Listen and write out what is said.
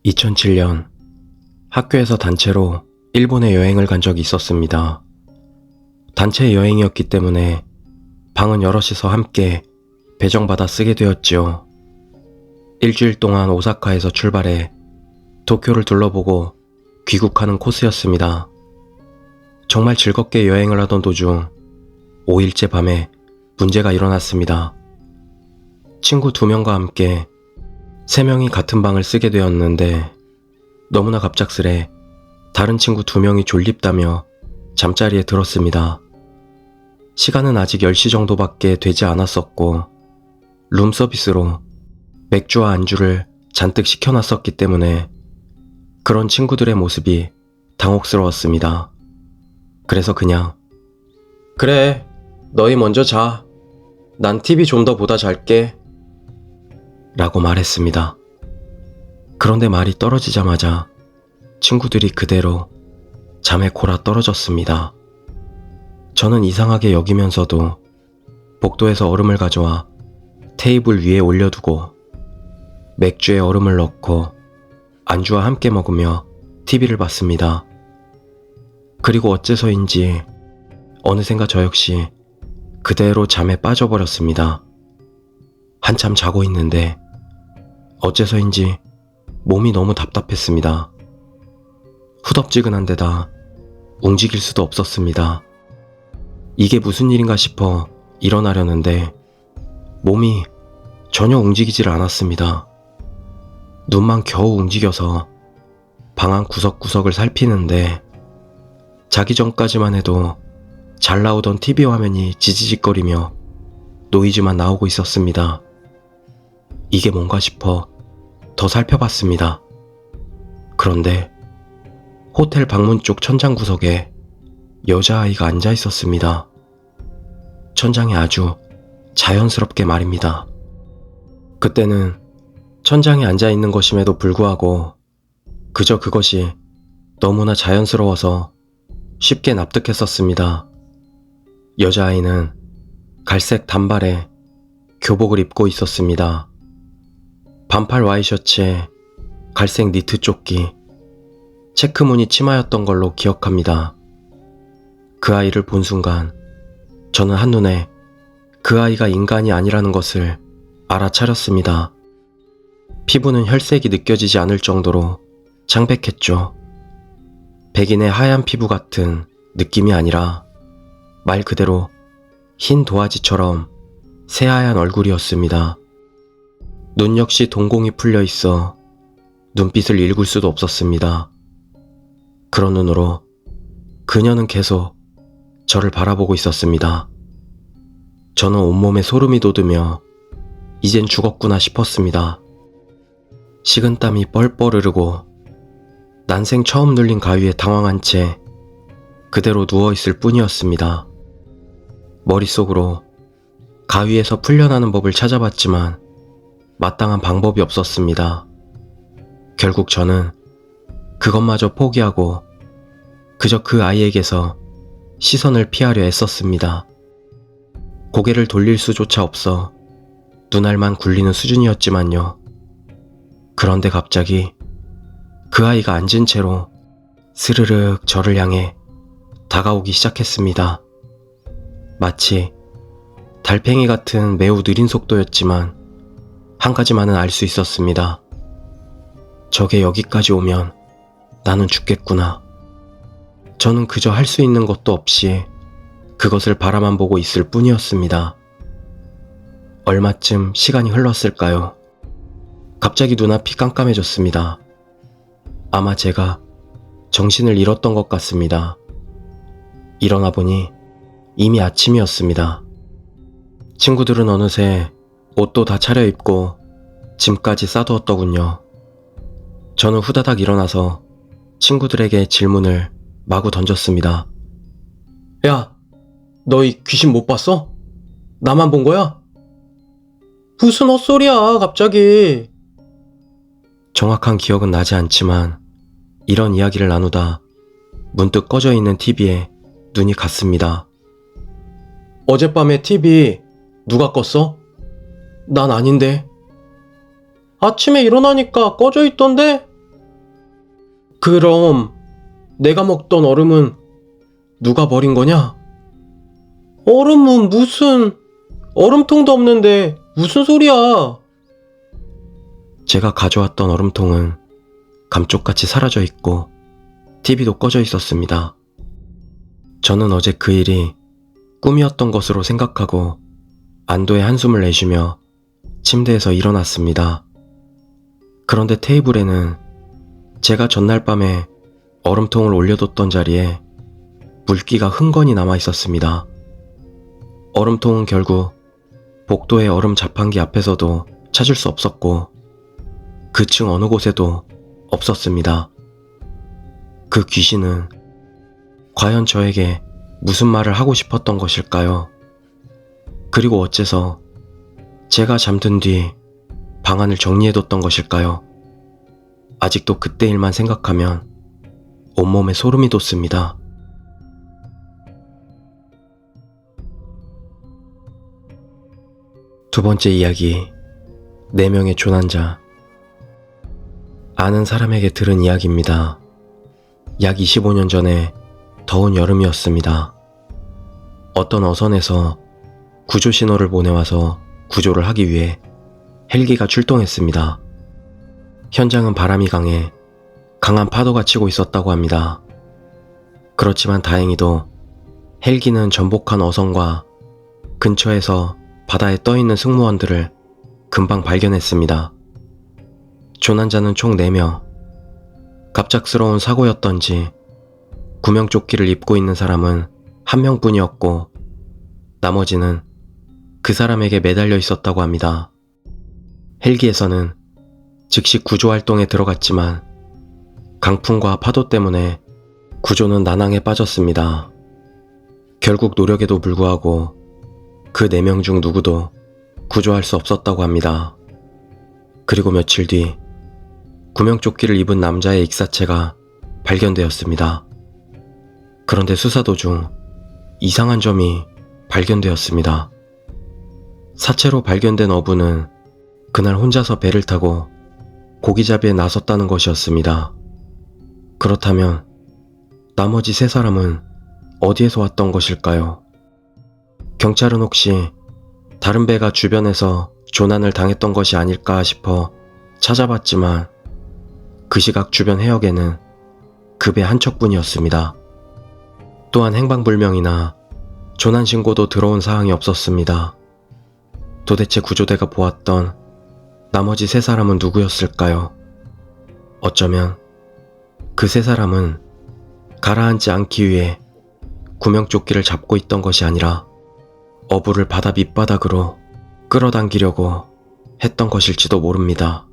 2007년 학교에서 단체로 일본에 여행을 간 적이 있었습니다. 단체 여행이었기 때문에 방은 여럿이서 함께 배정받아 쓰게 되었지요. 일주일 동안 오사카에서 출발해 도쿄를 둘러보고 귀국하는 코스였습니다. 정말 즐겁게 여행을 하던 도중 5일째 밤에 문제가 일어났습니다. 친구 2명과 함께 3명이 같은 방을 쓰게 되었는데 너무나 갑작스레 다른 친구 2명이 졸립다며 잠자리에 들었습니다. 시간은 아직 10시 정도밖에 되지 않았었고 룸서비스로 맥주와 안주를 잔뜩 시켜놨었기 때문에 그런 친구들의 모습이 당혹스러웠습니다. 그래서 그냥 "그래, 너희 먼저 자. 난 TV 좀 더 보다 잘게." 라고 말했습니다. 그런데 말이 떨어지자마자 친구들이 그대로 잠에 골아 떨어졌습니다. 저는 이상하게 여기면서도 복도에서 얼음을 가져와 테이블 위에 올려두고 맥주에 얼음을 넣고 안주와 함께 먹으며 TV를 봤습니다. 그리고 어째서인지 어느샌가 저 역시 그대로 잠에 빠져버렸습니다. 한참 자고 있는데 어째서인지 몸이 너무 답답했습니다. 후덥지근한 데다 움직일 수도 없었습니다. 이게 무슨 일인가 싶어 일어나려는데 몸이 전혀 움직이질 않았습니다. 눈만 겨우 움직여서 방 안 구석구석을 살피는데 자기 전까지만 해도 잘 나오던 TV 화면이 지지직거리며 노이즈만 나오고 있었습니다. 이게 뭔가 싶어 더 살펴봤습니다. 그런데 호텔 방문 쪽 천장 구석에 여자아이가 앉아 있었습니다. 천장에 아주 자연스럽게 말입니다. 그때는 천장에 앉아 있는 것임에도 불구하고 그저 그것이 너무나 자연스러워서 쉽게 납득했었습니다. 여자아이는 갈색 단발에 교복을 입고 있었습니다. 반팔 와이셔츠에 갈색 니트 조끼, 체크무늬 치마였던 걸로 기억합니다. 그 아이를 본 순간 저는 한눈에 그 아이가 인간이 아니라는 것을 알아차렸습니다. 피부는 혈색이 느껴지지 않을 정도로 창백했죠. 백인의 하얀 피부 같은 느낌이 아니라 말 그대로 흰 도화지처럼 새하얀 얼굴이었습니다. 눈 역시 동공이 풀려 있어 눈빛을 읽을 수도 없었습니다. 그런 눈으로 그녀는 계속 저를 바라보고 있었습니다. 저는 온몸에 소름이 돋으며 이젠 죽었구나 싶었습니다. 식은땀이 뻘뻘 흐르고 난생 처음 눌린 가위에 당황한 채 그대로 누워있을 뿐이었습니다. 머릿속으로 가위에서 풀려나는 법을 찾아봤지만 마땅한 방법이 없었습니다. 결국 저는 그것마저 포기하고 그저 그 아이에게서 시선을 피하려 애썼습니다. 고개를 돌릴 수조차 없어 눈알만 굴리는 수준이었지만요. 그런데 갑자기 그 아이가 앉은 채로 스르륵 저를 향해 다가오기 시작했습니다. 마치 달팽이 같은 매우 느린 속도였지만 한 가지만은 알 수 있었습니다. 저게 여기까지 오면 나는 죽겠구나. 저는 그저 할 수 있는 것도 없이 그것을 바라만 보고 있을 뿐이었습니다. 얼마쯤 시간이 흘렀을까요? 갑자기 눈앞이 깜깜해졌습니다. 아마 제가 정신을 잃었던 것 같습니다. 일어나 보니 이미 아침이었습니다. 친구들은 어느새 옷도 다 차려입고 짐까지 싸두었더군요. 저는 후다닥 일어나서 친구들에게 질문을 마구 던졌습니다. "야, 너희 귀신 못 봤어? 나만 본 거야? 무슨 헛소리야 갑자기." 정확한 기억은 나지 않지만 이런 이야기를 나누다 문득 꺼져 있는 TV에 눈이 갔습니다. "어젯밤에 TV 누가 껐어? 난 아닌데." "아침에 일어나니까 꺼져 있던데?" 그럼 내가 먹던 얼음은 누가 버린 거냐? 얼음은 무슨, 얼음통도 없는데 무슨 소리야? 제가 가져왔던 얼음통은 감쪽같이 사라져 있고 TV도 꺼져 있었습니다. 저는 어제 그 일이 꿈이었던 것으로 생각하고 안도의 한숨을 내쉬며 침대에서 일어났습니다. 그런데 테이블에는 제가 전날 밤에 얼음통을 올려뒀던 자리에 물기가 흥건히 남아 있었습니다. 얼음통은 결국 복도의 얼음 자판기 앞에서도 찾을 수 없었고 그 층 어느 곳에도 없었습니다. 그 귀신은 과연 저에게 무슨 말을 하고 싶었던 것일까요? 그리고 어째서 제가 잠든 뒤 방안을 정리해뒀던 것일까요? 아직도 그때 일만 생각하면 온몸에 소름이 돋습니다. 두 번째 이야기, 4명의 조난자. 아는 사람에게 들은 이야기입니다. 약 25년 전에 더운 여름이었습니다. 어떤 어선에서 구조 신호를 보내와서 구조를 하기 위해 헬기가 출동했습니다. 현장은 바람이 강해 강한 파도가 치고 있었다고 합니다. 그렇지만 다행히도 헬기는 전복한 어선과 근처에서 바다에 떠있는 승무원들을 금방 발견했습니다. 조난자는 총 4명. 갑작스러운 사고였던지 구명조끼를 입고 있는 사람은 1명뿐이었고 나머지는 그 사람에게 매달려 있었다고 합니다. 헬기에서는 즉시 구조활동에 들어갔지만 강풍과 파도 때문에 구조는 난항에 빠졌습니다. 결국 노력에도 불구하고 그 4명 중 누구도 구조할 수 없었다고 합니다. 그리고 며칠 뒤 구명조끼를 입은 남자의 익사체가 발견되었습니다. 그런데 수사 도중 이상한 점이 발견되었습니다. 사체로 발견된 어부는 그날 혼자서 배를 타고 고기잡이에 나섰다는 것이었습니다. 그렇다면 나머지 3사람은 어디에서 왔던 것일까요? 경찰은 혹시 다른 배가 주변에서 조난을 당했던 것이 아닐까 싶어 찾아봤지만 그 시각 주변 해역에는 그 배 한 척뿐이었습니다. 또한 행방불명이나 조난 신고도 들어온 사항이 없었습니다. 도대체 구조대가 보았던 나머지 3사람은 누구였을까요? 어쩌면 그 3사람은 가라앉지 않기 위해 구명조끼를 잡고 있던 것이 아니라 어부를 바다 밑바닥으로 끌어당기려고 했던 것일지도 모릅니다.